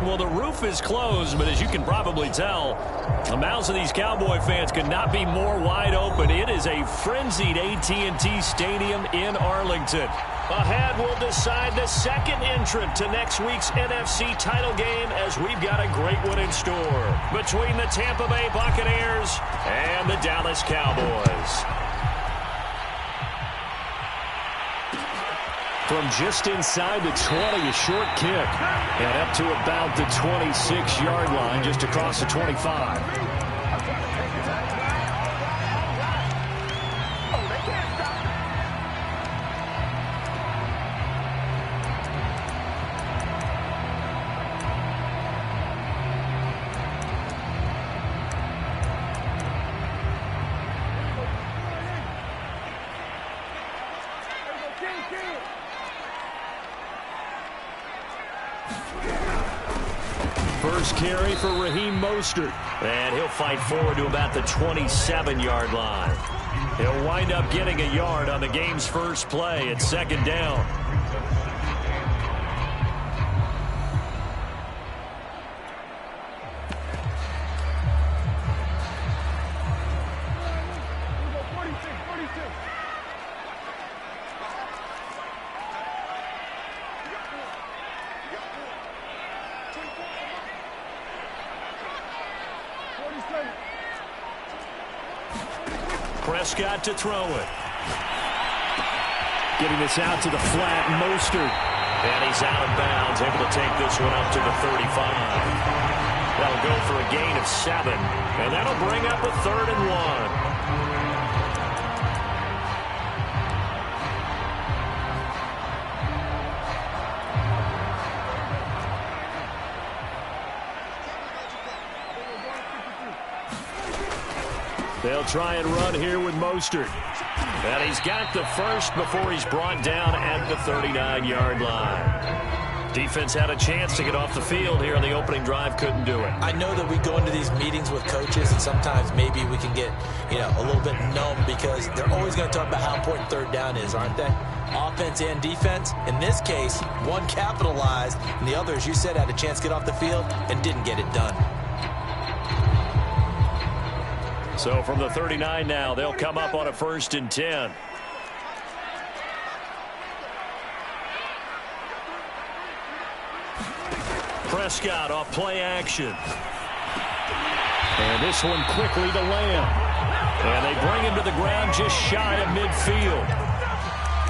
Well, the roof is closed, but as you can probably tell, the mouths of these Cowboy fans could not be more wide open. It is a frenzied AT&T Stadium in Arlington. Ahead, we'll decide the second entrant to next week's NFC title game, as we've got a great one in store between the Tampa Bay Buccaneers and the Dallas Cowboys. From just inside the 20, a short kick, and up to about the 26-yard line, just across the 25. First carry for Raheem Mostert. And he'll fight forward to about the 27-yard line. He'll wind up getting a yard on the game's first play at second down. Prescott to throw it. Getting this out to the flat, Mostert. And he's out of bounds, able to take this one up to the 35. That'll go for a gain of 7. And that'll bring up a 3rd and 1. They'll try and run here with Mostert. And he's got the first before he's brought down at the 39-yard line. Defense had a chance to get off the field here on the opening drive, couldn't do it. I know that we go into these meetings with coaches, and sometimes maybe we can get, a little bit numb because they're always going to talk about how important third down is, aren't they? Offense and defense. In this case, one capitalized, and the other, as you said, had a chance to get off the field and didn't get it done. So from the 39 now, they'll come up on a 1st and 10. Prescott off play action. And this one quickly to Lamb. And they bring him to the ground just shy of midfield.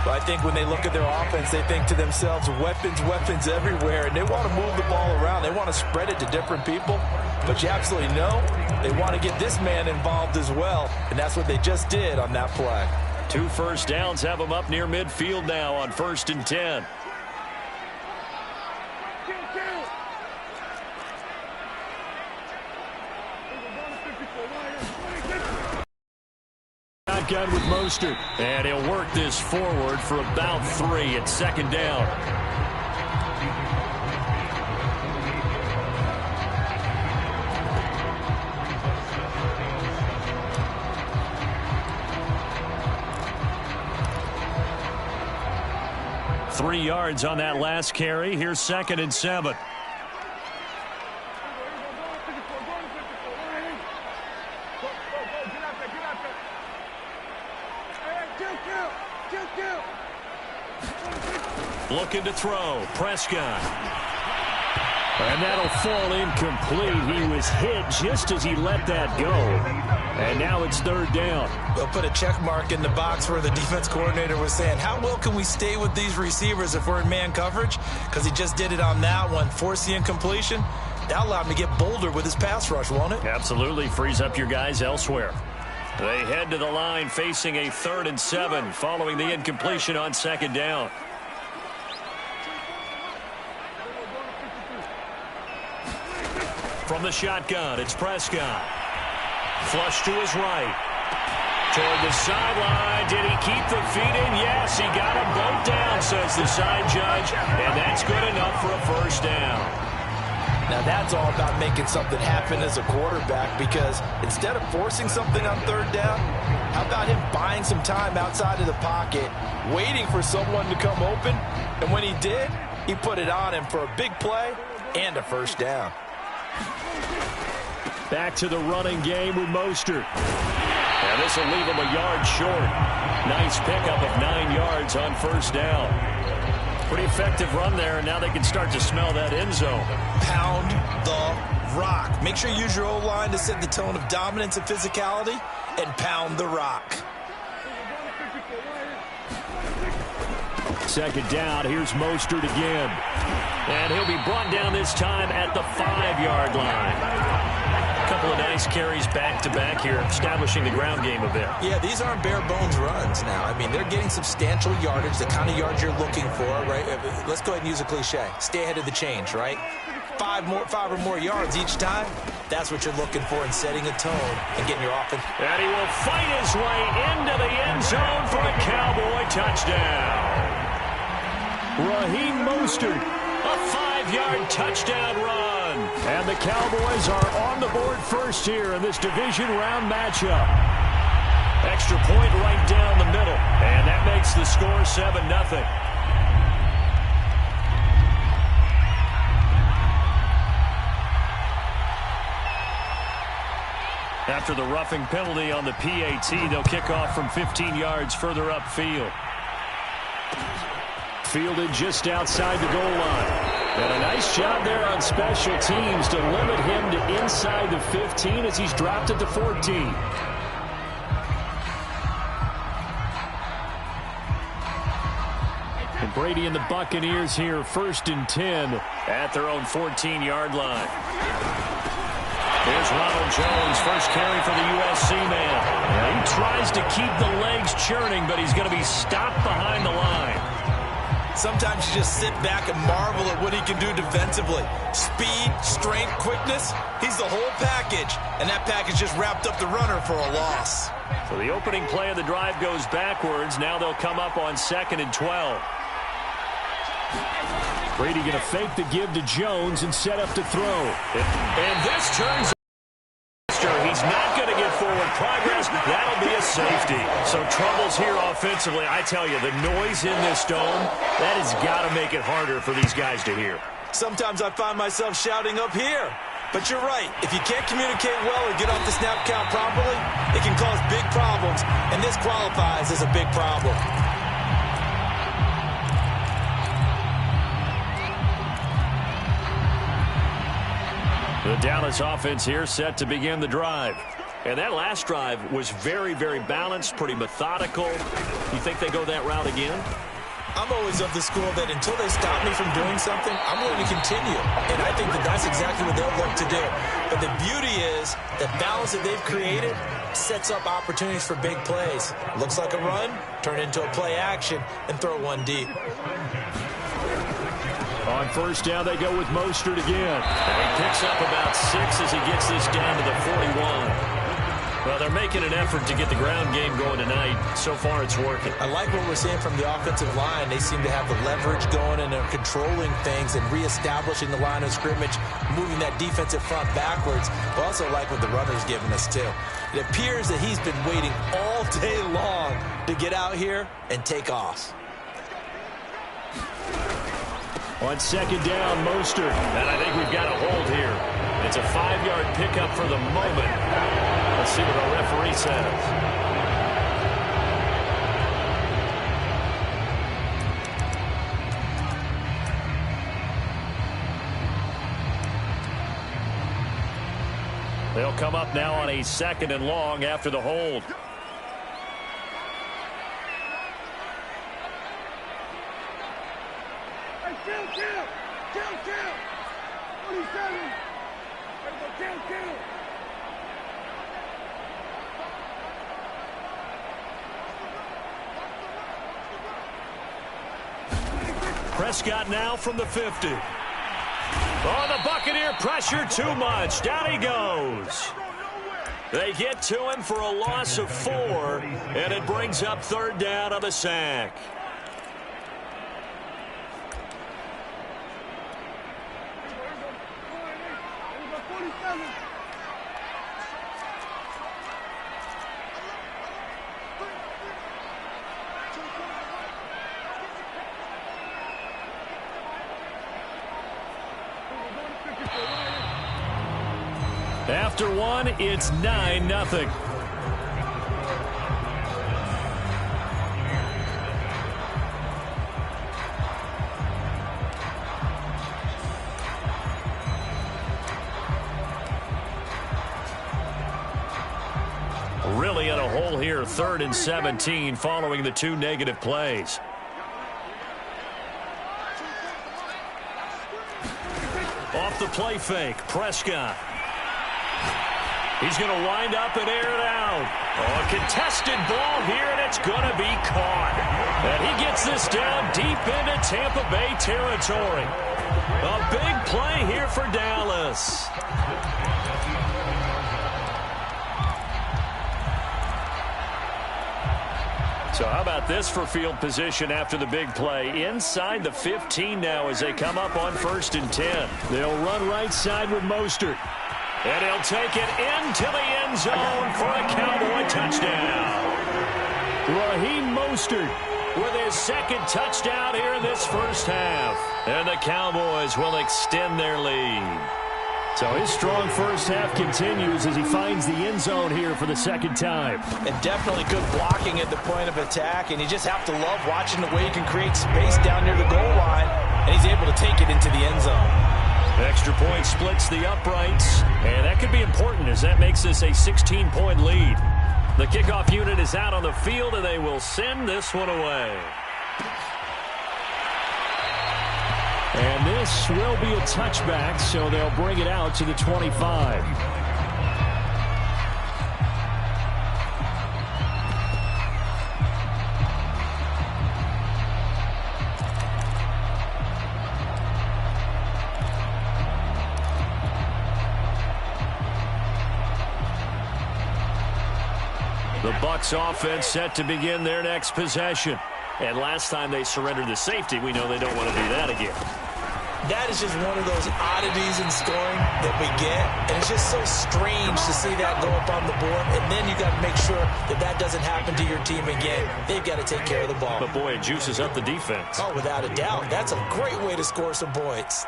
Well, I think when they look at their offense, they think to themselves, weapons, weapons everywhere. And they want to move the ball around. They want to spread it to different people. But you absolutely know they want to get this man involved as well. And that's what they just did on that play. 2 first downs have them up near midfield now on 1st and 10. Shotgun with Mostert. And he'll work this forward for about 3 at second down. Three yards on that last carry. Here's 2nd and 7. Looking to throw. Prescott. And that'll fall incomplete. He was hit just as he let that go. And now it's 3rd down. They'll put a check mark in the box where the defense coordinator was saying, how well can we stay with these receivers if we're in man coverage? Because he just did it on that one, forced the incompletion. That'll allow him to get bolder with his pass rush, won't it? Absolutely. Frees up your guys elsewhere. They head to the line facing a 3rd and 7 following the incompletion on 2nd down. From the shotgun, it's Prescott. Flush to his right. Toward the sideline. Did he keep the feet in? Yes, he got them both down, says the side judge. And that's good enough for a 1st down. Now that's all about making something happen as a quarterback, because instead of forcing something on 3rd down, how about him buying some time outside of the pocket, waiting for someone to come open, and when he did, he put it on him for a big play and a first down. Back to the running game with Mostert. And this will leave him a yard short. Nice pickup of 9 yards on first down. Pretty effective run there, and now they can start to smell that end zone. Pound the rock. Make sure you use your O-line to set the tone of dominance and physicality, and pound the rock. Second down, here's Mostert again. And he'll be brought down this time at the 5-yard line. A couple of nice carries back-to-back here, establishing the ground game a bit. Yeah, these aren't bare-bones runs now. I mean, they're getting substantial yardage, the kind of yards you're looking for, right? Let's go ahead and use a cliche. Stay ahead of the change, right? 5 or more yards each time. That's what you're looking for in setting a tone and getting your offense. And he will fight his way into the end zone for a Cowboy touchdown. Raheem Mostert, a 5-yard touchdown run. And the Cowboys are on the board first here in this division round matchup. Extra point right down the middle. And that makes the score 7-0. After the roughing penalty on the PAT, they'll kick off from 15 yards further upfield. Fielded just outside the goal line. And a nice job there on special teams to limit him to inside the 15 as he's dropped at the 14. And Brady and the Buccaneers here, 1st and 10 at their own 14-yard line. Here's Ronald Jones, first carry for the USC man. He tries to keep the legs churning, but he's going to be stopped behind the line. Sometimes you just sit back and marvel at what he can do defensively. Speed, strength, quickness, he's the whole package. And that package just wrapped up the runner for a loss. So the opening play of the drive goes backwards. Now they'll come up on 2nd and 12. Brady going to fake the give to Jones and set up to throw. And this turns. He's not going to get forward progress. That'll be a safety. So troubles here offensively. I tell you, the noise in this dome, that has got to make it harder for these guys to hear. Sometimes I find myself shouting up here. But you're right. If you can't communicate well or get off the snap count properly, it can cause big problems. And this qualifies as a big problem. The Dallas offense here set to begin the drive. And that last drive was very, very balanced, pretty methodical. You think they go that route again? I'm always of the school that until they stop me from doing something, I'm going to continue. And I think that that's exactly what they'll look to do. But the beauty is the balance that they've created sets up opportunities for big plays. Looks like a run, turn into a play action, and throw one deep. On first down, they go with Mostert again. And he picks up about 6 as he gets this down to the 41. Well, they're making an effort to get the ground game going tonight. So far, it's working. I like what we're seeing from the offensive line. They seem to have the leverage going and are controlling things and reestablishing the line of scrimmage, moving that defensive front backwards. I also like what the runner's giving us, too. It appears that he's been waiting all day long to get out here and take off. On second down, Mostert. And I think we've got a hold here. It's a 5-yard pickup for the moment. Let's see what our referee says. They'll come up now on a 2nd and long after the hold. Prescott now from the 50. Oh, the Buccaneer pressure too much. Down he goes. They get to him for a loss of 4, and it brings up 3rd down on the sack. After one, it's 9-0. Really in a hole here, 3rd and 17 following the 2 negative plays. Off the play fake, Prescott. He's going to wind up and air it out. Oh, a contested ball here, and it's going to be caught. And he gets this down deep into Tampa Bay territory. A big play here for Dallas. So how about this for field position after the big play? Inside the 15 now as they come up on 1st and 10. They'll run right side with Mostert. And he'll take it into the end zone for a Cowboy touchdown. Raheem Mostert with his 2nd touchdown here in this first half. And the Cowboys will extend their lead. So his strong first half continues as he finds the end zone here for the 2nd time. And definitely good blocking at the point of attack. And you just have to love watching the way he can create space down near the goal line. And he's able to take it into the end zone. Extra point splits the uprights. And that could be important as that makes this a 16-point lead. The kickoff unit is out on the field, and they will send this one away. And this will be a touchback, so they'll bring it out to the 25. The Bucs offense set to begin their next possession. And last time they surrendered the safety, we know they don't want to do that again. That is just one of those oddities in scoring that we get. And it's just so strange to see that go up on the board. And then you got to make sure that that doesn't happen to your team again. They've got to take care of the ball. But, boy, it juices up the defense. Oh, without a doubt. That's a great way to score some points.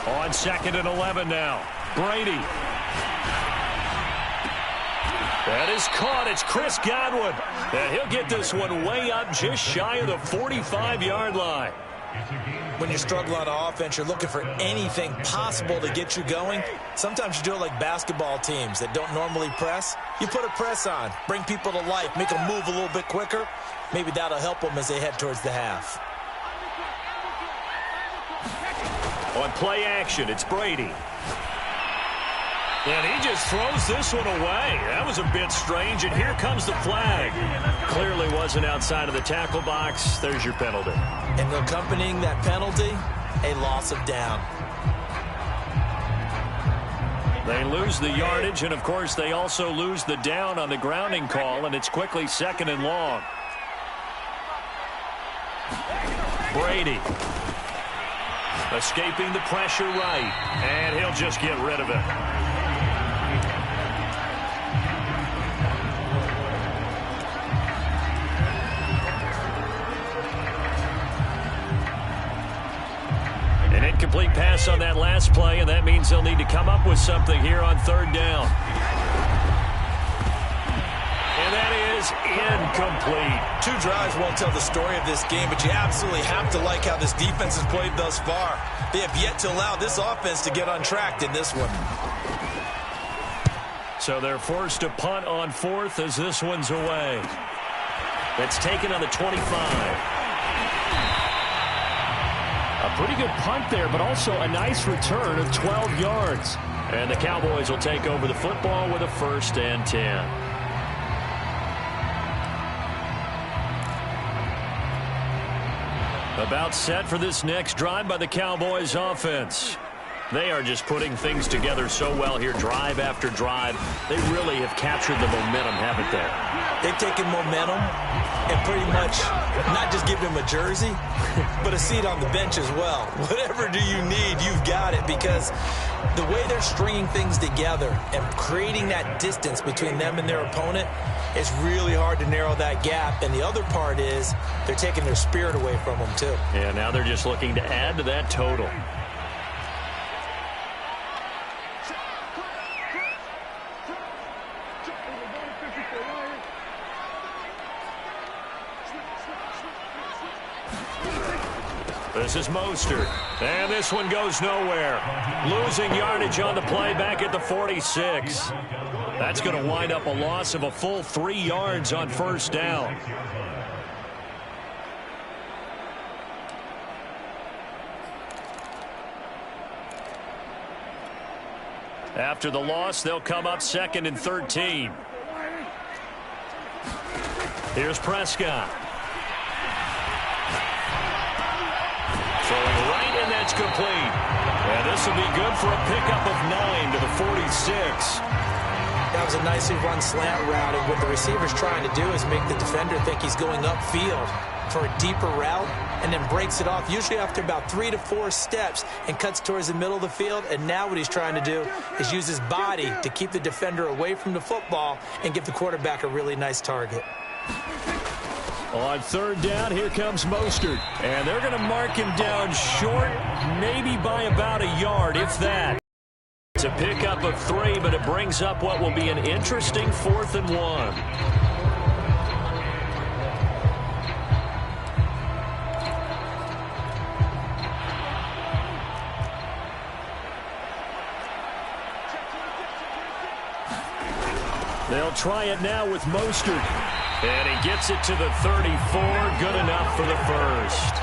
On 2nd and 11 now. Brady. That is caught. It's Chris Godwin. And he'll get this one way up just shy of the 45-yard line. When you struggle on offense, you're looking for anything possible to get you going. Sometimes you do it like basketball teams that don't normally press. You put a press on, bring people to life, make them move a little bit quicker. Maybe that'll help them as they head towards the half. On play action, it's Brady. And he just throws this one away. That was a bit strange, and here comes the flag. Clearly wasn't outside of the tackle box. There's your penalty. And accompanying that penalty, a loss of down. They lose the yardage, and, of course, they also lose the down on the grounding call, and it's quickly 2nd and long. Brady. Escaping the pressure right, and he'll just get rid of it. An incomplete pass on that last play, and that means they'll need to come up with something here on 3rd down. And that is incomplete. 2 drives won't tell the story of this game, but you absolutely have to like how this defense has played thus far. They have yet to allow this offense to get untracked in this one. So they're forced to punt on 4th as this one's away. That's taken on the 25. A pretty good punt there, but also a nice return of 12 yards. And the Cowboys will take over the football with a 1st and 10. About set for this next drive by the Cowboys offense. They are just putting things together so well here, drive after drive. They really have captured the momentum, haven't they? They've taken momentum and pretty much not just given him a jersey, but a seat on the bench as well. Whatever do you need, you've got it, because The way they're stringing things together and creating that distance between them and their opponent, it's really hard to narrow that gap. And the other part is they're taking their spirit away from them, too. Yeah, now they're just looking to add to that total. This is Mostert, and this one goes nowhere. Losing yardage on the play back at the 46. That's going to wind up a loss of a full 3 yards on first down. After the loss, they'll come up 2nd and 13. Here's Prescott. Throwing right, and that's complete. And this will be good for a pickup of 9 to the 46. That was a nicely run slant route, and what the receiver's trying to do is make the defender think he's going upfield for a deeper route, and then breaks it off, usually after about 3 to 4 steps, and cuts towards the middle of the field. And now what he's trying to do is use his body to keep the defender away from the football and give the quarterback a really nice target. On 3rd down, here comes Mostert. And they're going to mark him down short, maybe by about a yard, if that. It's a pickup of 3, but it brings up what will be an interesting 4th and 1. They'll try it now with Mostert. And he gets it to the 34. Good enough for the first.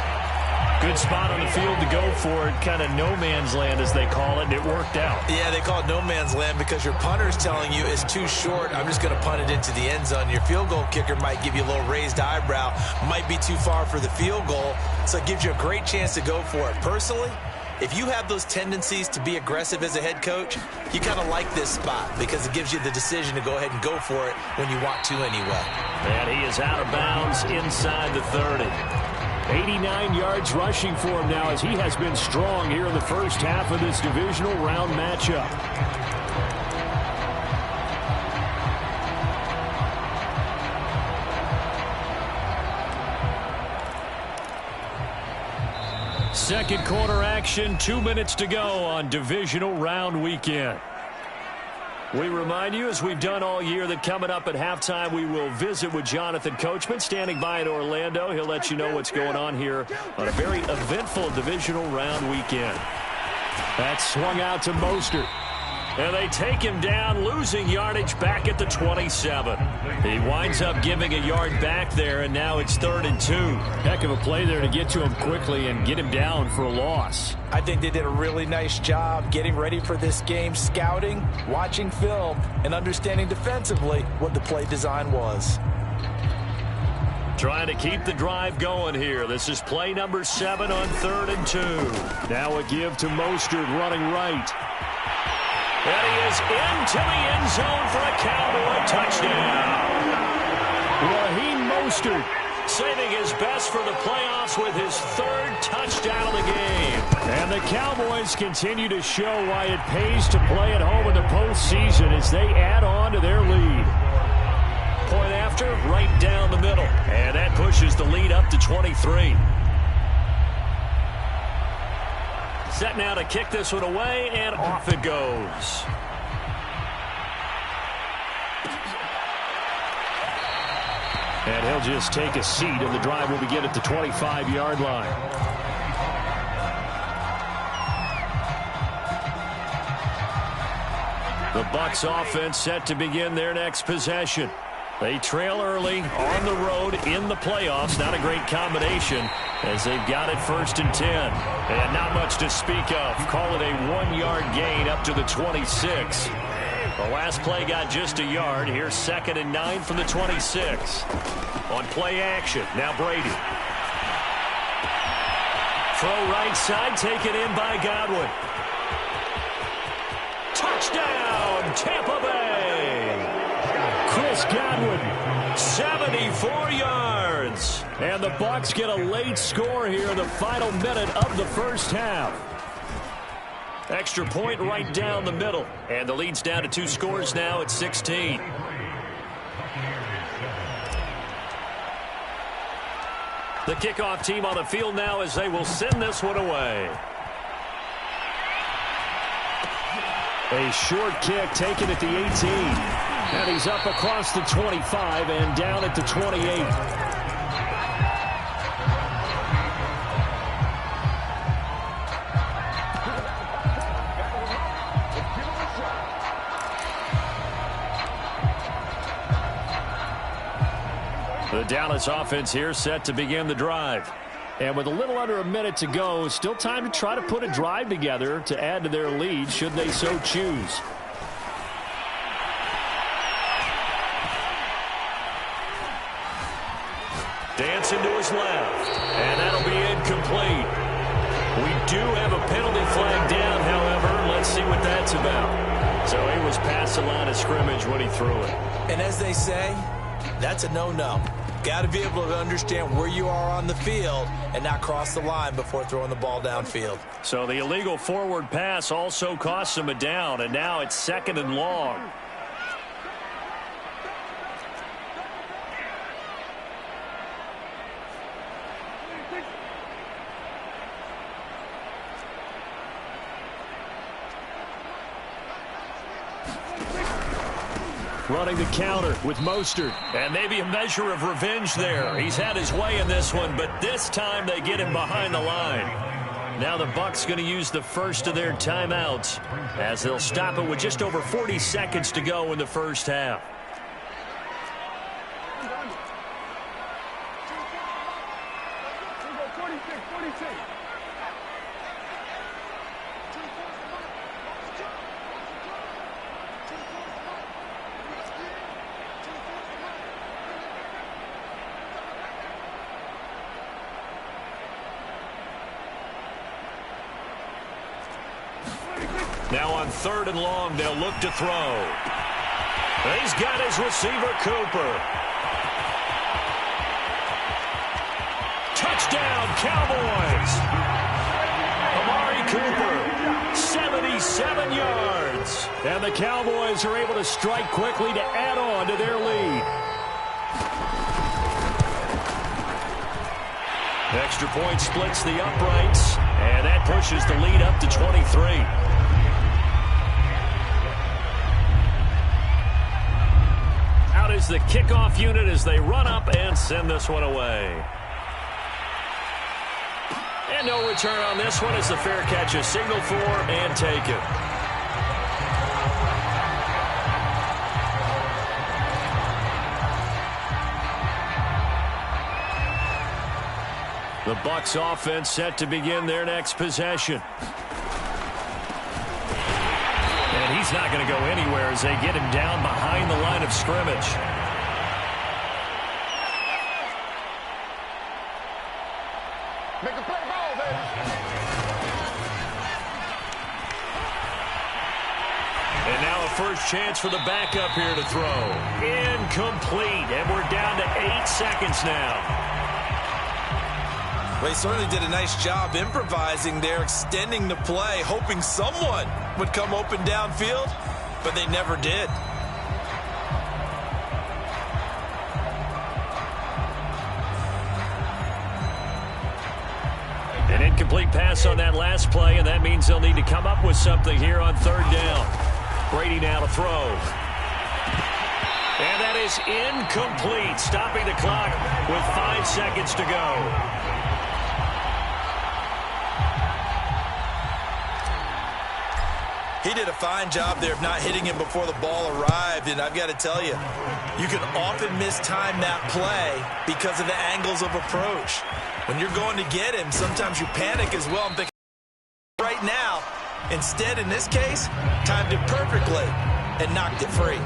Good spot on the field to go for it. Kind of no man's land, as they call it, and it worked out. Yeah, they call it no man's land because your punter's telling you it's too short. I'm just going to punt it into the end zone. Your field goal kicker might give you a little raised eyebrow. Might be too far for the field goal. So it gives you a great chance to go for it. Personally, if you have those tendencies to be aggressive as a head coach, you kind of like this spot because it gives you the decision to go ahead and go for it when you want to anyway. And he is out of bounds inside the 30. 89 yards rushing for him now as he has been strong here in the first half of this divisional round matchup. Second quarter action, 2 minutes to go on divisional round weekend. We remind you, as we've done all year, that coming up at halftime, we will visit with Jonathan Coachman, standing by in Orlando. He'll let you know what's going on here on a very eventful divisional round weekend. That's swung out to Mostert. And they take him down, losing yardage back at the 27. He winds up giving a yard back there, and now it's 3rd and 2. Heck of a play there to get to him quickly and get him down for a loss. I think they did a really nice job getting ready for this game, scouting, watching film, and understanding defensively what the play design was. Trying to keep the drive going here. This is play number 7 on 3rd and 2. Now a give to Mostert running right. And he is into the end zone for a Cowboy touchdown. Raheem Mostert saving his best for the playoffs with his 3rd touchdown of the game. And the Cowboys continue to show why it pays to play at home in the postseason as they add on to their lead. Point after, right down the middle. And that pushes the lead up to 23. Set now to kick this one away, and off it goes. And he'll just take a seat, and the drive will begin at the 25-yard line. The Bucs offense set to begin their next possession. They trail early on the road in the playoffs. Not a great combination as they've got it 1st and 10. And not much to speak of. Call it a 1-yard gain up to the 26. The last play got just a yard. Here's 2nd and 9 from the 26. On play action, now Brady. Throw right side, taken in by Godwin. Touchdown, Tampa Bay. Chris Godwin, 74 yards. And the Bucs get a late score here in the final minute of the first half. Extra point right down the middle. And the lead's down to 2 scores now at 16. The kickoff team on the field now as they will send this one away. A short kick taken at the 18. And he's up across the 25 and down at the 28. The Dallas offense here set to begin the drive. And with a little under a minute to go, still time to try to put a drive together to add to their lead should they so choose. Dancing to his left. And that'll be incomplete. We do have a penalty flag down, however. Let's see what that's about. So he was past the line of scrimmage when he threw it. And as they say, that's a no-no. Got to be able to understand where you are on the field and not cross the line before throwing the ball downfield. So the illegal forward pass also cost him a down, and now it's 2nd and long. Running the counter with Mostert. And maybe a measure of revenge there. He's had his way in this one, but this time they get him behind the line. Now the Bucs going to use the first of their timeouts as they'll stop it with just over 40 seconds to go in the first half. Now on 3rd and long, they'll look to throw. He's got his receiver, Cooper. Touchdown, Cowboys. Amari Cooper, 77 yards. And the Cowboys are able to strike quickly to add on to their lead. Extra point splits the uprights, and that pushes the lead up to 23. Out is the kickoff unit as they run up and send this one away. And no return on this one as the fair catch is signaled for and taken. The Bucs offense set to begin their next possession. And he's not going to go anywhere as they get him down behind the line of scrimmage. Make a play ball, baby. And now a first chance for the backup here to throw. Incomplete. And we're down to 8 seconds now. Well, he certainly did a nice job improvising there, extending the play, hoping someone would come open downfield, but they never did. An incomplete pass on that last play, and that means they'll need to come up with something here on 3rd down. Brady now to throw. And that is incomplete, stopping the clock with 5 seconds to go. He did a fine job there of not hitting him before the ball arrived, and I've got to tell you, you can often mistime that play because of the angles of approach. When you're going to get him, sometimes you panic as well. I'm thinking right now. Instead, in this case, timed it perfectly and knocked it free.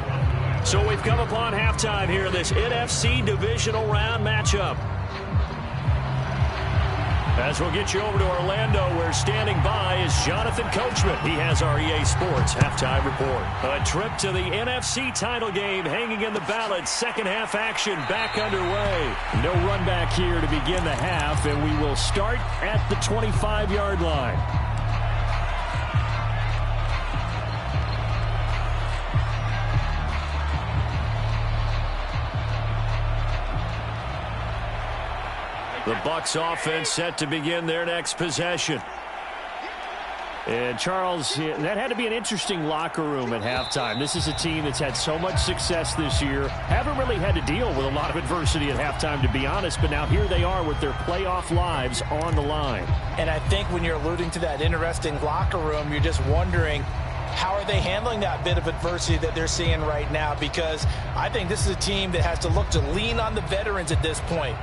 So we've come upon halftime here in this NFC divisional round matchup. As we'll get you over to Orlando, where standing by is Jonathan Coachman. He has our EA Sports halftime report. A trip to the NFC title game hanging in the balance. Second half action back underway. No run back here to begin the half, and we will start at the 25-yard line. The Bucs offense set to begin their next possession. And, Charles, that had to be an interesting locker room at halftime. This is a team that's had so much success this year. Haven't really had to deal with a lot of adversity at halftime, to be honest. But now here they are with their playoff lives on the line. And I think when you're alluding to that interesting locker room, you're just wondering, how are they handling that bit of adversity that they're seeing right now? Because I think this is a team that has to look to lean on the veterans at this point.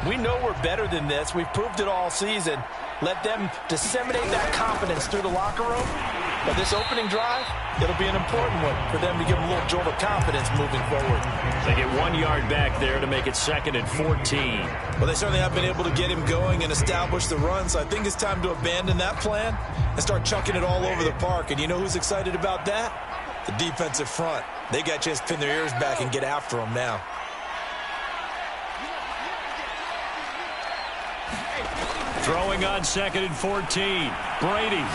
We know we're better than this. We've proved it all season. Let them disseminate that confidence through the locker room. But this opening drive, it'll be an important one for them to give them a little jolt of confidence moving forward. They get 1 yard back there to make it 2nd and 14. Well, they certainly have been able to get him going and establish the run, so I think it's time to abandon that plan and start chucking it all over the park. And you know who's excited about that? The defensive front. They got a chance to pin their ears back and get after them now. Throwing on 2nd and 14. Brady.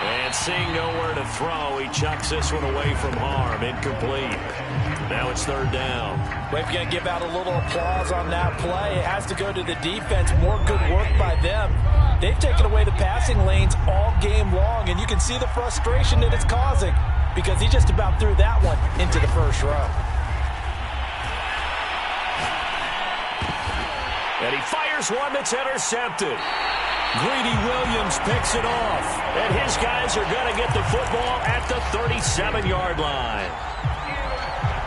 And seeing nowhere to throw, he chucks this one away from harm. Incomplete. Now it's 3rd down. We're going to give out a little applause on that play. It has to go to the defense. More good work by them. They've taken away the passing lanes all game long, and you can see the frustration that it's causing because he just about threw that one into the first row. And he fires one that's intercepted. Greedy Williams picks it off. And his guys are going to get the football at the 37-yard line.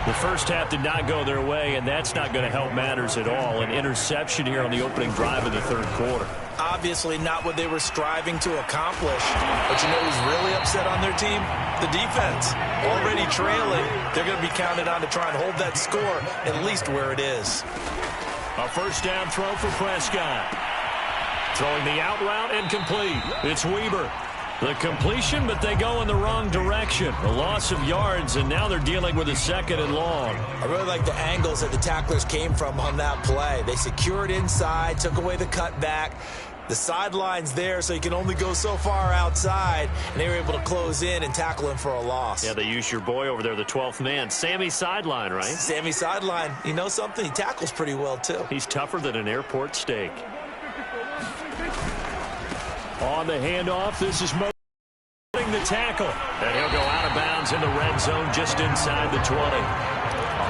The first half did not go their way, and that's not going to help matters at all. An interception here on the opening drive of the 3rd quarter. Obviously not what they were striving to accomplish. But you know who's really upset on their team? The defense. Already trailing, they're going to be counted on to try and hold that score at least where it is. A 1st down throw for Prescott. Throwing the out route incomplete. It's Weber. The completion, but they go in the wrong direction. A loss of yards, and now they're dealing with a 2nd and long. I really like the angles that the tacklers came from on that play. They secured inside, took away the cutback. The sideline's there, so you can only go so far outside, and they were able to close in and tackle him for a loss. Yeah, they used your boy over there, the 12th man. Sammy Sideline, right? Sammy Sideline. You know something? He tackles pretty well, too. He's tougher than an airport steak. On the handoff, this is the tackle. And he'll go out of bounds in the red zone just inside the 20.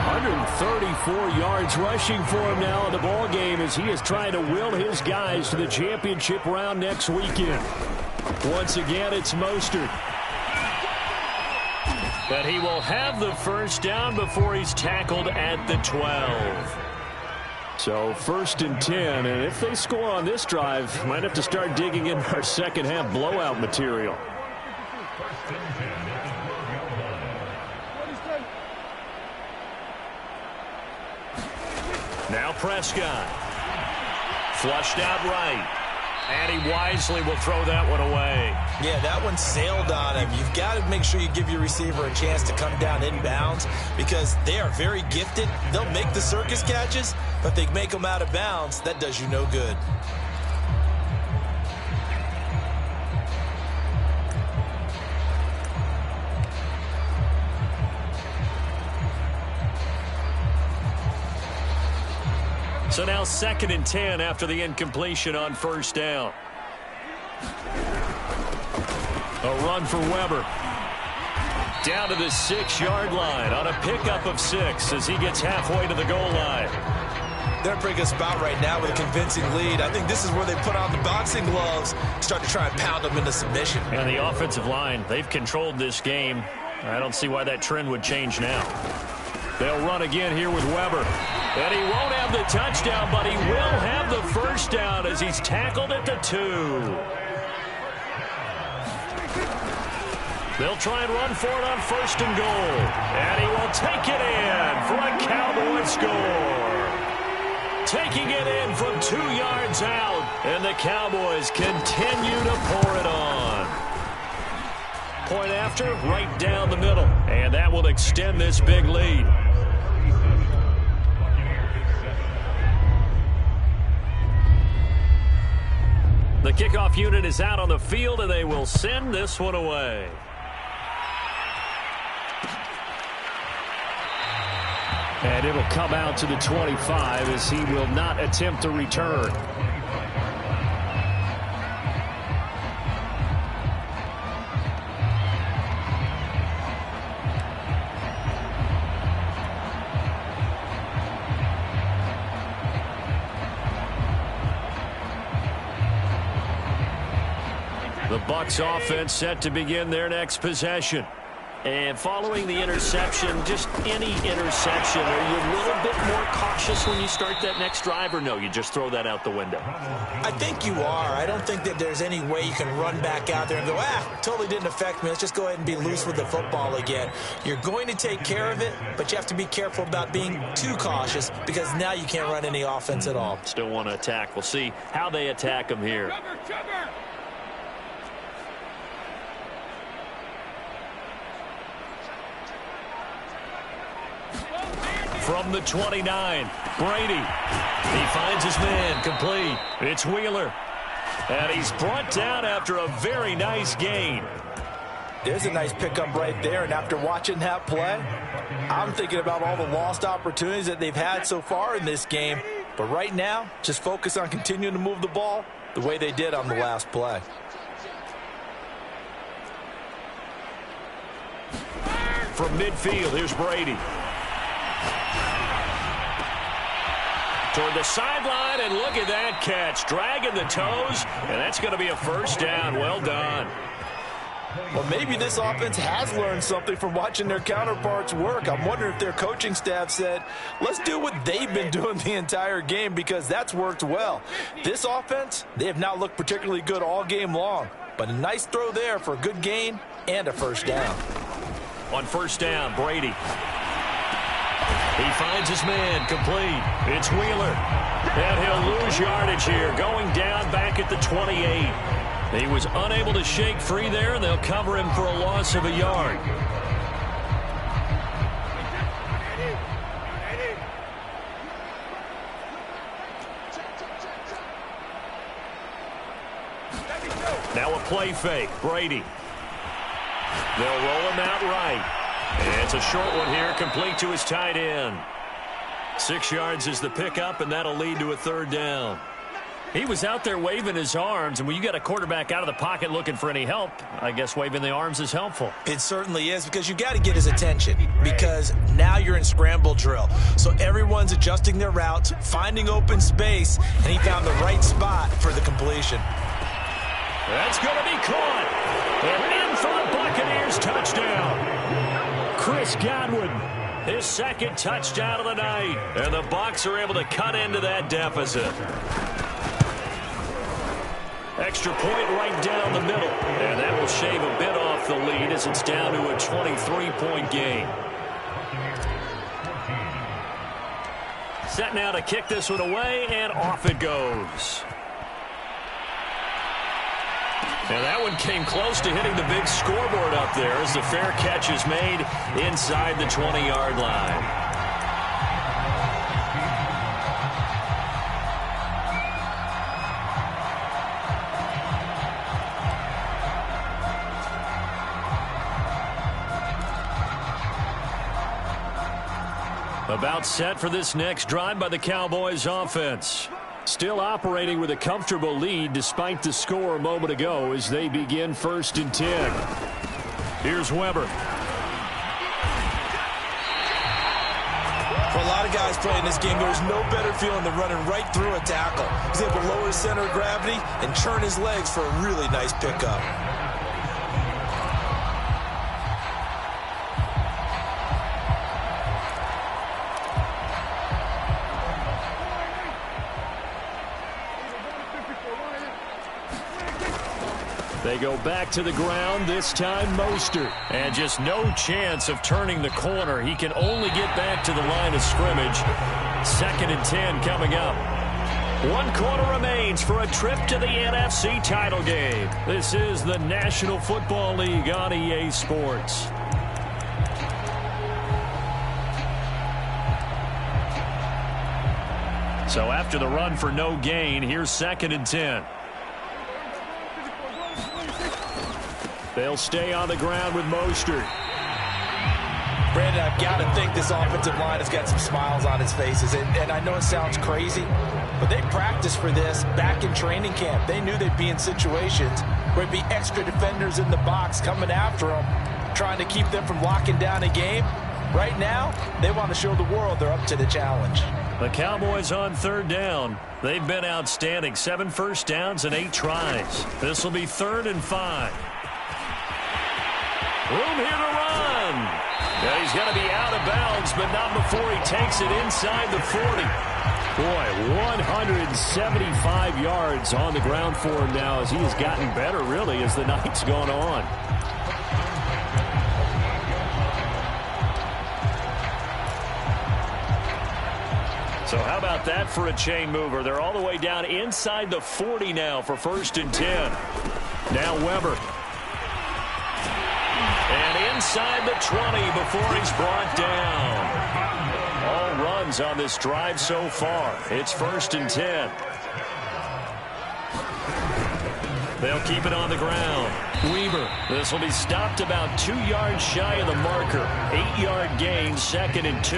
134 yards rushing for him now in the ball game as he is trying to will his guys to the championship round next weekend. Once again, it's Mostert. But he will have the 1st down before he's tackled at the 12. So 1st and 10, and if they score on this drive, might have to start digging in our second half blowout material. Now Prescott. Flushed out right. And he wisely will throw that one away. Yeah, that one sailed on him. You've got to make sure you give your receiver a chance to come down inbounds because they are very gifted. They'll make the circus catches, but they make them out of bounds. That does you no good. So now 2nd and 10 after the incompletion on 1st down. A run for Weber. Down to the 6-yard line on a pickup of 6 as he gets halfway to the goal line. They're in a pretty good spot right now with a convincing lead. I think this is where they put on the boxing gloves, start to try and pound them into submission. And the offensive line, they've controlled this game. I don't see why that trend would change now. They'll run again here with Weber. And he won't have the touchdown, but he will have the 1st down as he's tackled at the 2. They'll try and run for it on 1st and goal. And he will take it in for a Cowboy score. Taking it in from 2 yards out. And the Cowboys continue to pour it on. Point after, right down the middle. And that will extend this big lead. The kickoff unit is out on the field, and they will send this one away. And it'll come out to the 25 as he will not attempt a return. The Bucs offense set to begin their next possession. And following the interception, just any interception, are you a little bit more cautious when you start that next drive, or no, you just throw that out the window? I think you are. I don't think that there's any way you can run back out there and go, totally didn't affect me. Let's just go ahead and be loose with the football again. You're going to take care of it, but you have to be careful about being too cautious because now you can't run any offense at all. Still want to attack. We'll see how they attack them here. From the 29, Brady. He finds his man, complete. It's Wheeler. And he's brought down after a very nice gain. There's a nice pickup right there, and after watching that play, I'm thinking about all the lost opportunities that they've had so far in this game. But right now, just focus on continuing to move the ball the way they did on the last play. From midfield, here's Brady. Toward the sideline, and look at that catch. Dragging the toes, and that's going to be a first down. Well done. Well, maybe this offense has learned something from watching their counterparts work. I'm wondering if their coaching staff said, let's do what they've been doing the entire game, because that's worked well. This offense, they have not looked particularly good all game long, but a nice throw there for a good gain and a first down. On first down, Brady. He finds his man, complete. It's Wheeler. And he'll lose yardage here, going down back at the 28. He was unable to shake free there, and they'll cover him for a loss of a yard. Now a play fake, Brady. They'll roll him out right. And it's a short one here, complete to his tight end. 6 yards is the pickup, and that'll lead to a third down. He was out there waving his arms, and when you got a quarterback out of the pocket looking for any help, I guess waving the arms is helpful. It certainly is, because you got to get his attention, because now you're in scramble drill. So everyone's adjusting their routes, finding open space, and he found the right spot for the completion. That's going to be caught. And in for the Buccaneers touchdown. Chris Godwin, his second touchdown of the night. And the Bucs are able to cut into that deficit. Extra point right down the middle. And that will shave a bit off the lead as it's down to a 23-point game. Set now to kick this one away, and off it goes. And that one came close to hitting the big scoreboard up there as the fair catch is made inside the 20-yard line. About set for this next drive by the Cowboys offense. Still operating with a comfortable lead despite the score a moment ago as they begin 1st and 10. Here's Weber. For a lot of guys playing this game, there's no better feeling than running right through a tackle. He's able to lower his center of gravity and turn his legs for a really nice pickup. They go back to the ground, this time Mostert. And just no chance of turning the corner. He can only get back to the line of scrimmage. 2nd and 10 coming up. 1 quarter remains for a trip to the NFC title game. This is the National Football League on EA Sports. So after the run for no gain, here's 2nd and 10. They'll stay on the ground with Mostert. Brandon, I've got to think this offensive line has got some smiles on its faces. And I know it sounds crazy, but they practiced for this back in training camp. They knew they'd be in situations where there'd be extra defenders in the box coming after them, trying to keep them from locking down a game. Right now, they want to show the world they're up to the challenge. The Cowboys on third down. They've been outstanding. 7 first downs and 8 tries. This will be 3rd and 5. Room here to run. Yeah, he's going to be out of bounds, but not before he takes it inside the 40. Boy, 175 yards on the ground for him now as he has gotten better, really, as the night's gone on. So how about that for a chain mover? They're all the way down inside the 40 now for 1st and 10. Now Weber. And inside the 20 before he's brought down. All runs on this drive so far. It's 1st and 10. They'll keep it on the ground. Weber. This will be stopped about 2 yards shy of the marker. 8-yard gain, 2nd and 2.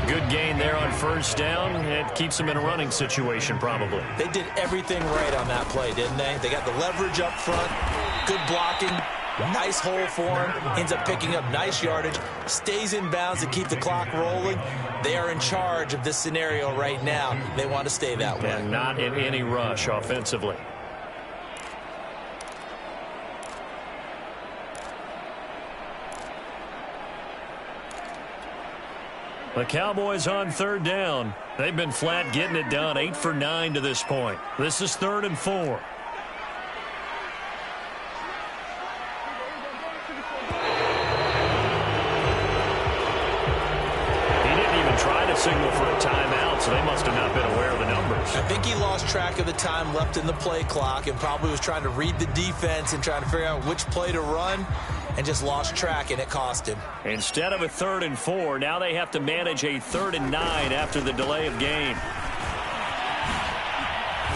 Good gain there on 1st down. It keeps them in a running situation, probably. They did everything right on that play, didn't they? They got the leverage up front, good blocking, nice hole for him, ends up picking up nice yardage, stays in bounds to keep the clock rolling. They are in charge of this scenario right now. They want to stay that way. And not in any rush offensively. The Cowboys on 3rd down. They've been flat getting it done. 8 for 9 to this point. This is 3rd and 4. He didn't even try to signal for a timeout, so they must have not been aware of the numbers. I think he lost track of the time left in the play clock and probably was trying to read the defense and trying to figure out which play to run, and just lost track, and it cost him. Instead of a 3rd and 4, now they have to manage a 3rd and 9 after the delay of game.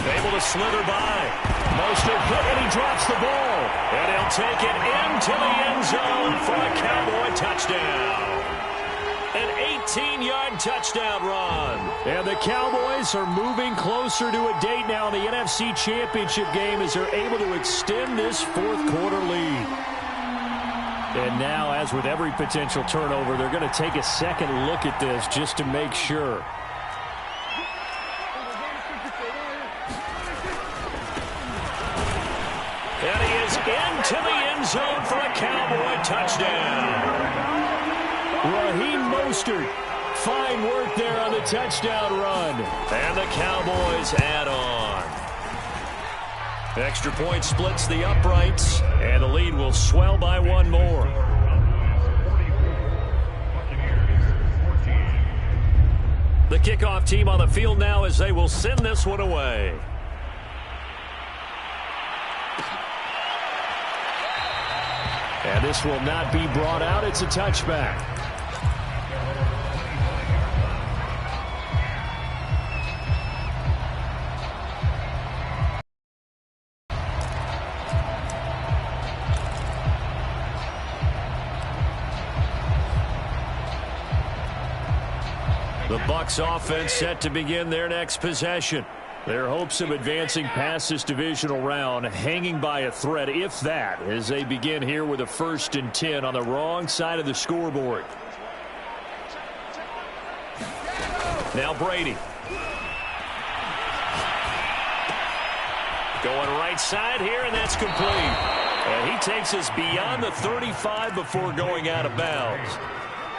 Able to slither by. Mostert hit, and he drops the ball. And he'll take it into the end zone for a Cowboy touchdown. An 18-yard touchdown run. And the Cowboys are moving closer to a date now in the NFC Championship game as they're able to extend this 4th quarter lead. And now, as with every potential turnover, they're going to take a second look at this just to make sure. And he is into the end zone for a Cowboy touchdown. Raheem Mostert, fine work there on the touchdown run. And the Cowboys add on. Extra point splits the uprights, and the lead will swell by 1 more. The kickoff team on the field now as they will send this one away. And this will not be brought out. It's a touchback. The Bucs offense set to begin their next possession. Their hopes of advancing past this divisional round hanging by a thread, if that, as they begin here with a 1st and 10 on the wrong side of the scoreboard. Now Brady. Going right side here, and that's complete. And he takes us beyond the 35 before going out of bounds.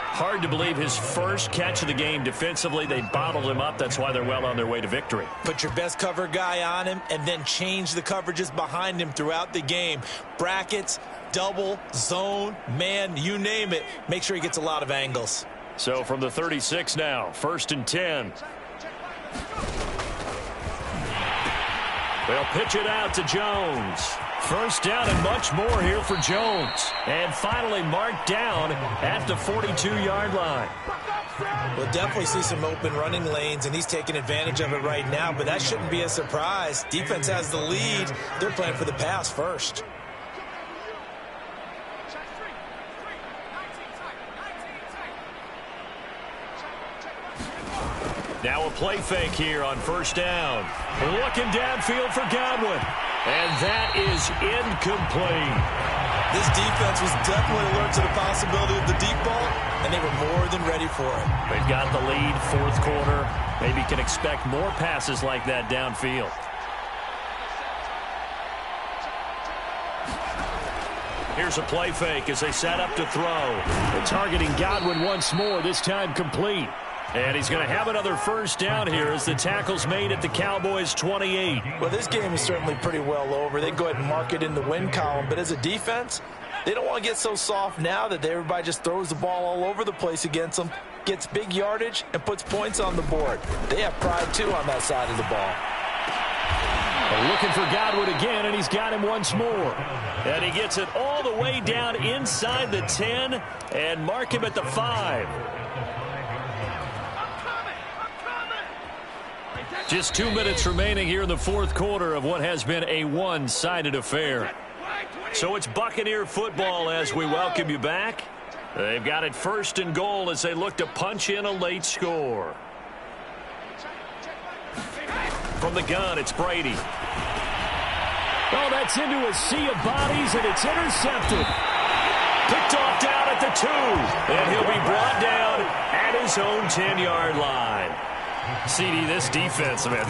Hard to believe his first catch of the game defensively. They bottled him up. That's why they're well on their way to victory. Put your best cover guy on him and then change the coverages behind him throughout the game. Brackets, double, zone, man, you name it. Make sure he gets a lot of angles. So from the 36 now, 1st and 10. They'll pitch it out to Jones. 1st down and much more here for Jones. And finally marked down at the 42-yard line. We'll definitely see some open running lanes, and he's taking advantage of it right now, but that shouldn't be a surprise. Defense has the lead. They're playing for the pass first. Now a play fake here on first down. Looking downfield for Godwin. And that is incomplete. This defense was definitely alert to the possibility of the deep ball, and they were more than ready for it. They've got the lead, fourth quarter. Maybe can expect more passes like that downfield. Here's a play fake as they set up to throw. Targeting Godwin once more, this time complete. And he's going to have another first down here as the tackle's made at the Cowboys' 28. Well, this game is certainly pretty well over. They go ahead and mark it in the win column. But as a defense, they don't want to get so soft now that everybody just throws the ball all over the place against them, gets big yardage, and puts points on the board. They have pride, too, on that side of the ball. Looking for Godwin again, and he's got him once more. And he gets it all the way down inside the 10 and mark him at the 5. Just 2 minutes remaining here in the fourth quarter of what has been a one-sided affair. So it's Buccaneer football as we welcome you back. They've got it first and goal as they look to punch in a late score. From the gun, it's Brady. Oh, that's into a sea of bodies, and it's intercepted. Picked off down at the 2, and he'll be brought down at his own 10-yard line. CD, this defense, man.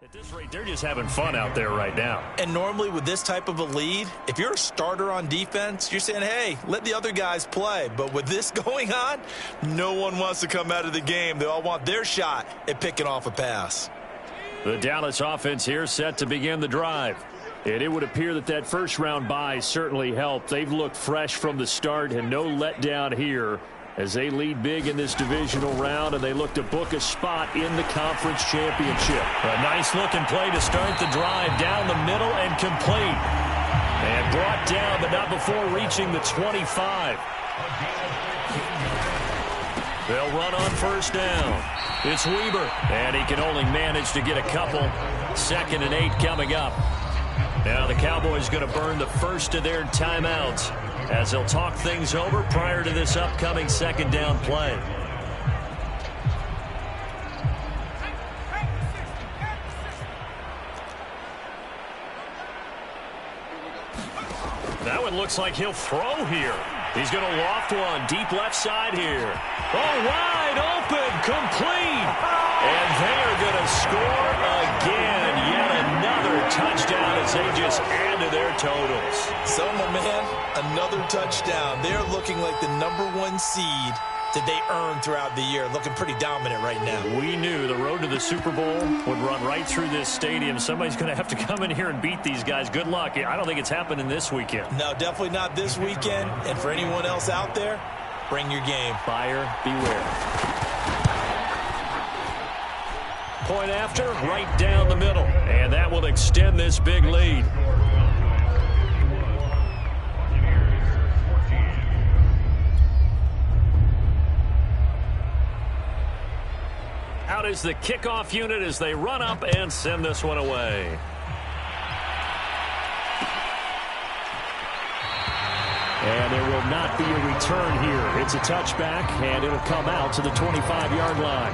At this rate, they're just having fun out there right now. And normally with this type of a lead, if you're a starter on defense, you're saying, hey, let the other guys play. But with this going on, no one wants to come out of the game. They all want their shot at picking off a pass. The Dallas offense here set to begin the drive. And it would appear that that first-round bye certainly helped. They've looked fresh from the start and no letdown here as they lead big in this divisional round, and they look to book a spot in the conference championship. A nice-looking play to start the drive down the middle and complete. And brought down, but not before reaching the 25. They'll run on first down. It's Weber, and he can only manage to get a couple. 2nd and 8 coming up. Now the Cowboys going to burn the first of their timeouts as they'll talk things over prior to this upcoming second down play. That one looks like he'll throw here. He's going to loft one deep left side here. Oh, wide open, complete. And they're going to score again. Yet another touchdown as they just add to their totals. So, my man, another touchdown. They're looking like the #1 seed that they earned throughout the year. Looking pretty dominant right now. We knew the road to the Super Bowl would run right through this stadium. Somebody's going to have to come in here and beat these guys. Good luck. I don't think it's happening this weekend. No, definitely not this weekend. And for anyone else out there, bring your game. Buyer beware. Point after, right down the middle. And that will extend this big lead. Out is the kickoff unit as they run up and send this one away. And there will not be a return here. It's a touchback, and it'll come out to the 25-yard line.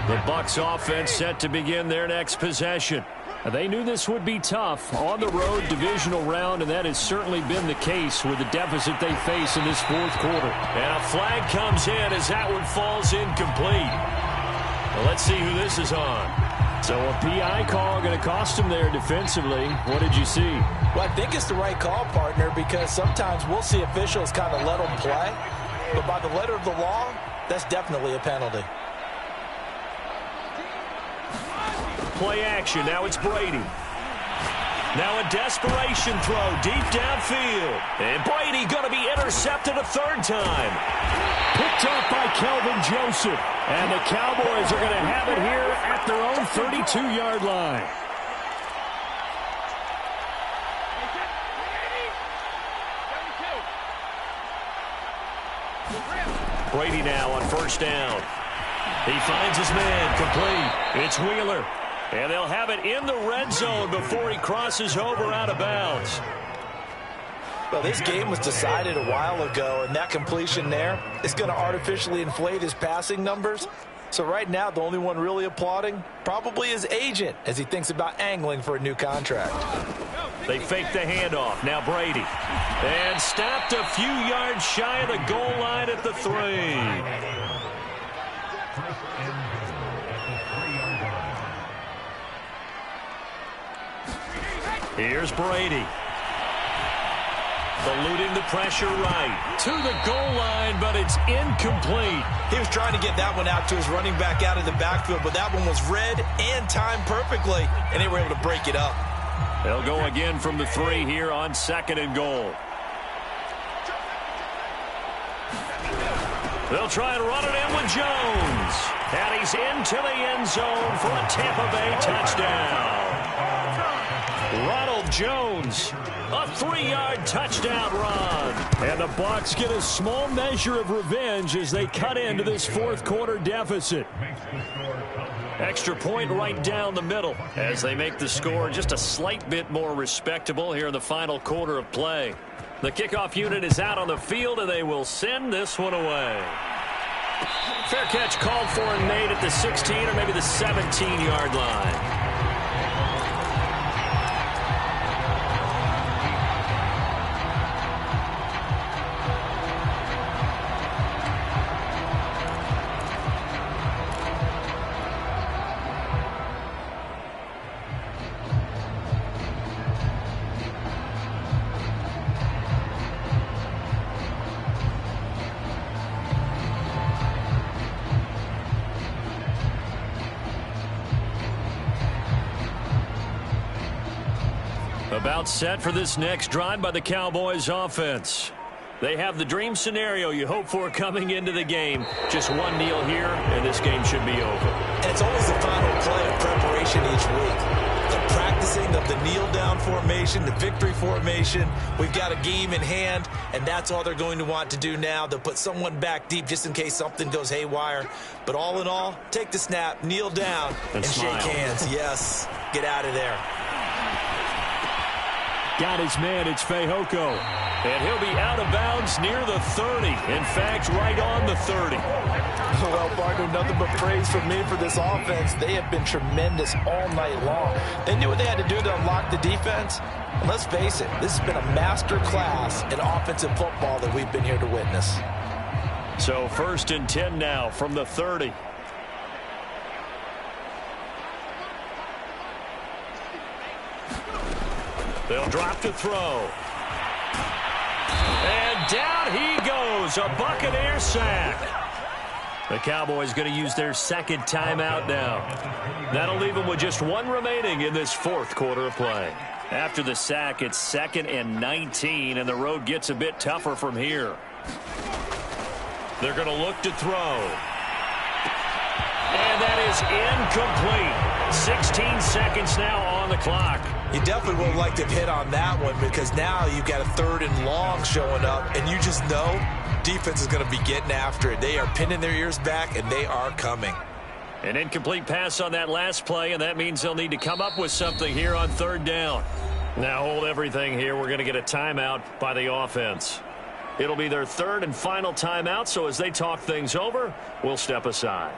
The Bucs offense set to begin their next possession. They knew this would be tough on the road divisional round, and that has certainly been the case with the deficit they face in this fourth quarter. And a flag comes in as that one falls incomplete. Well, let's see who this is on. So a PI call going to cost him there defensively. What did you see? Well, I think it's the right call, partner, because sometimes we'll see officials kind of let them play. But by the letter of the law, that's definitely a penalty. play action. Now it's Brady. Now a desperation throw deep downfield. And Brady going to be intercepted a third time. Picked up by Kelvin Joseph. And the Cowboys are going to have it here at their own 32-yard line. Brady now on first down. He finds his man complete. It's Wheeler. And they'll have it in the red zone before he crosses over out of bounds. Well, this game was decided a while ago, and that completion there is going to artificially inflate his passing numbers. So right now, the only one really applauding probably his agent as he thinks about angling for a new contract. They fake the handoff. Now Brady. And stopped a few yards shy of the goal line at the 3. Here's Brady. Eluding the pressure right. To the goal line, but it's incomplete. He was trying to get that one out to his running back out of the backfield, but that one was read and timed perfectly, and they were able to break it up. They'll go again from the 3 here on 2nd and goal. They'll try and run it in with Jones. And he's into the end zone for a Tampa Bay touchdown. Ronald Jones, a 3-yard touchdown run. And the Bucs get a small measure of revenge as they cut into this fourth-quarter deficit. Extra point right down the middle as they make the score just a slight bit more respectable here in the final quarter of play. The kickoff unit is out on the field, and they will send this one away. Fair catch called for and made at the 16 or maybe the 17-yard line. About set for this next drive by the Cowboys offense. They have the dream scenario you hope for coming into the game. Just one kneel here, and this game should be over. And it's always the final play of preparation each week. The practicing of the kneel-down formation, the victory formation. We've got a game in hand, and that's all they're going to want to do now. They'll put someone back deep just in case something goes haywire. But all in all, take the snap, kneel down, and shake hands. Yes, get out of there. Got his man, it's Fehoko. And he'll be out of bounds near the 30. In fact, right on the 30. Well, partner, nothing but praise from me for this offense. They have been tremendous all night long. They knew what they had to do to unlock the defense. And let's face it, this has been a master class in offensive football that we've been here to witness. So 1st and 10 now from the 30. They'll drop to throw. And down he goes. A Buccaneer sack. The Cowboys going to use their second timeout now. That'll leave them with just one remaining in this fourth quarter of play. After the sack, it's 2nd and 19, and the road gets a bit tougher from here. They're going to look to throw. And that is incomplete. 16 seconds now on the clock. You definitely would like to have hit on that one because now you've got a 3rd and long showing up, and you just know defense is going to be getting after it. They are pinning their ears back, and they are coming. An incomplete pass on that last play, and that means they'll need to come up with something here on 3rd down. Now hold everything here. We're going to get a timeout by the offense. It'll be their 3rd and final timeout, so as they talk things over, we'll step aside.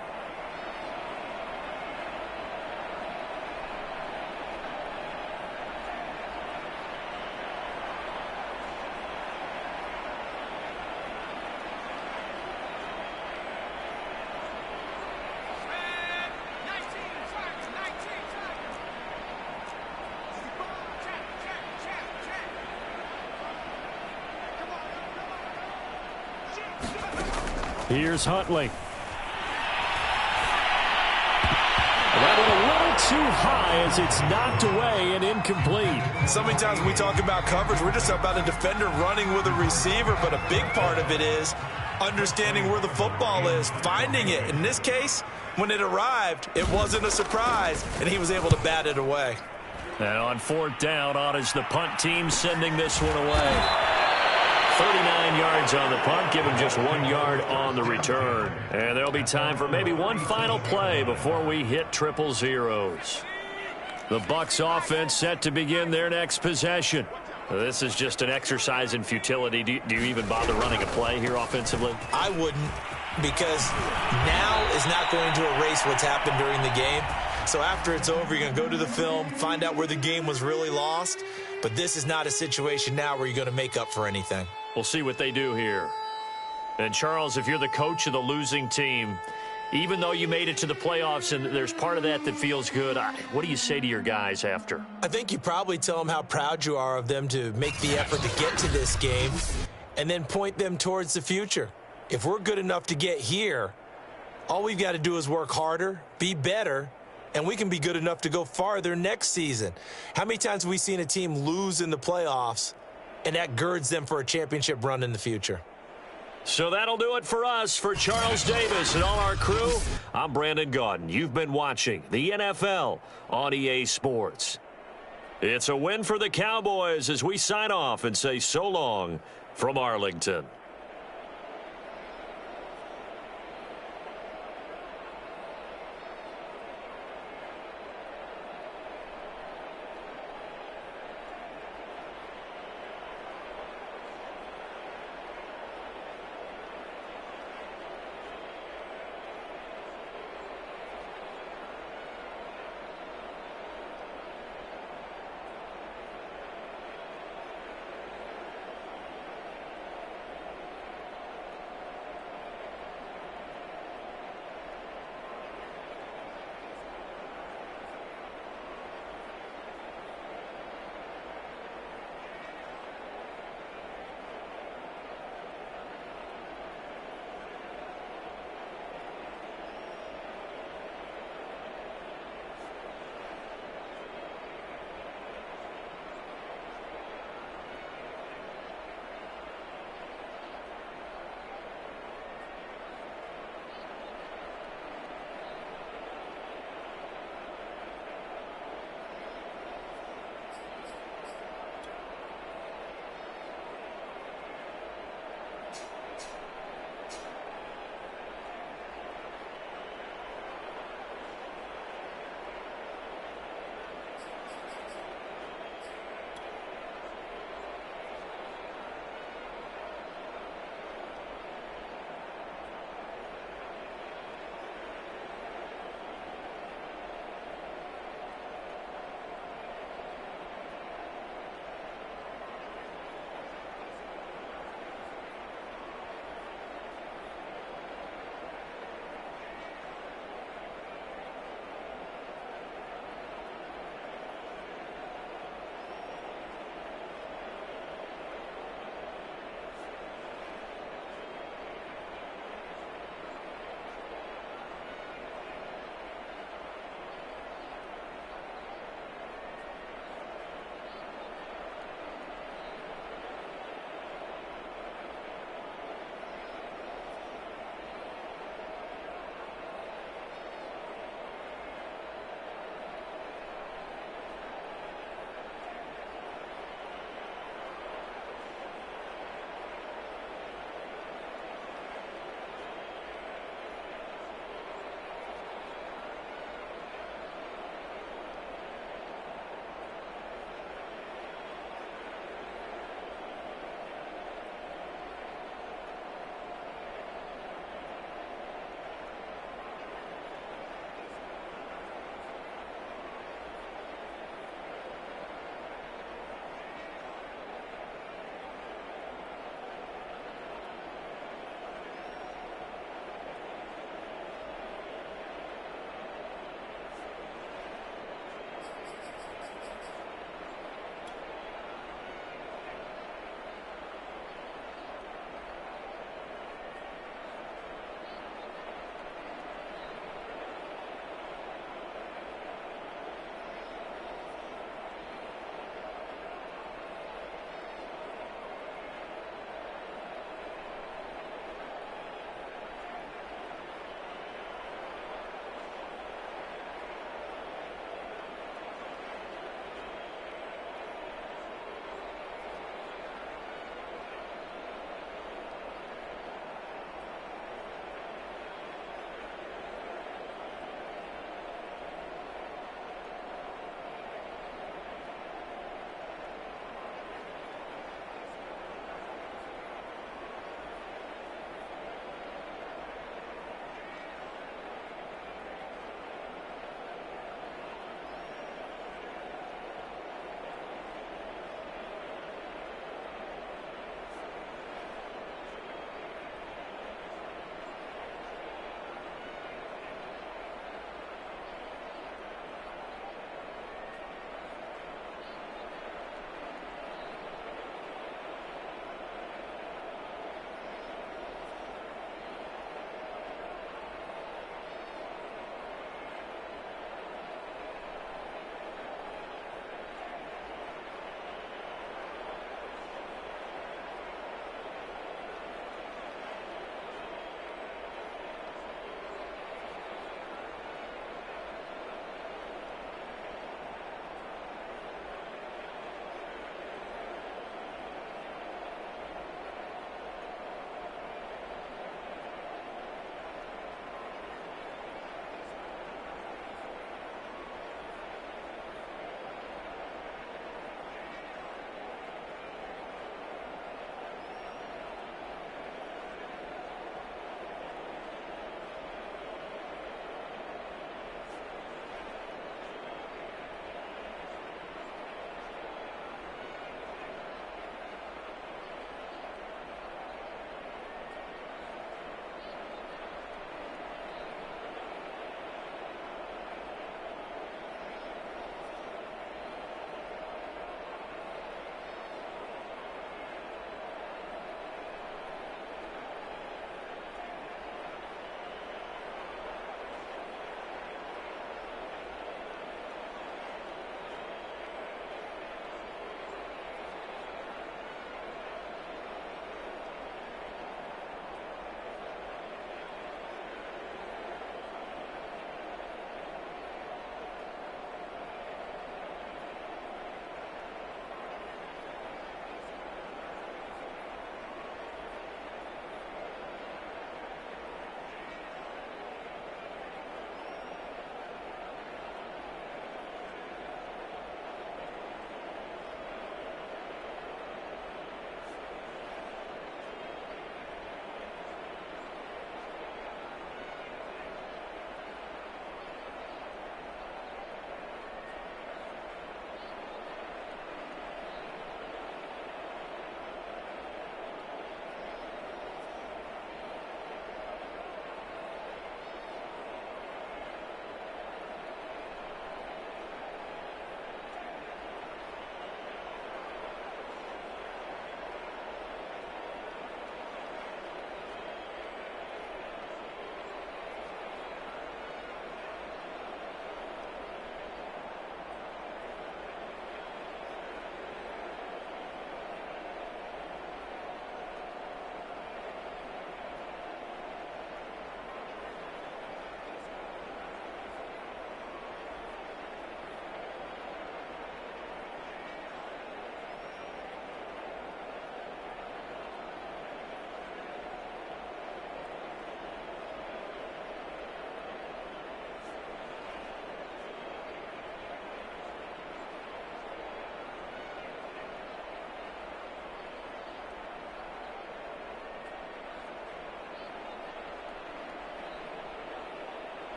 Here's Huntley. That one a little too high as it's knocked away and incomplete. So many times when we talk about coverage, we're just talking about a defender running with a receiver, but a big part of it is understanding where the football is, finding it. In this case, when it arrived, it wasn't a surprise, and he was able to bat it away. And on fourth down, on is the punt team sending this one away. 39 yards on the punt, give him just 1 yard on the return. And there'll be time for maybe one final play before we hit 000's. The Bucs offense set to begin their next possession. This is just an exercise in futility. Do you even bother running a play here offensively? I wouldn't, because now is not going to erase what's happened during the game. So after it's over, you're going to go to the film, find out where the game was really lost. But this is not a situation now where you're going to make up for anything. We'll see what they do here. And, Charles, if you're the coach of the losing team, even though you made it to the playoffs and there's part of that that feels good, what do you say to your guys after? I think you probably tell them how proud you are of them to make the effort to get to this game and then point them towards the future. If we're good enough to get here, all we've got to do is work harder, be better, and we can be good enough to go farther next season. How many times have we seen a team lose in the playoffs, and that girds them for a championship run in the future? So that'll do it for us. For Charles Davis and all our crew, I'm Brandon Gaudin. You've been watching the NFL on EA Sports. It's a win for the Cowboys as we sign off and say so long from Arlington.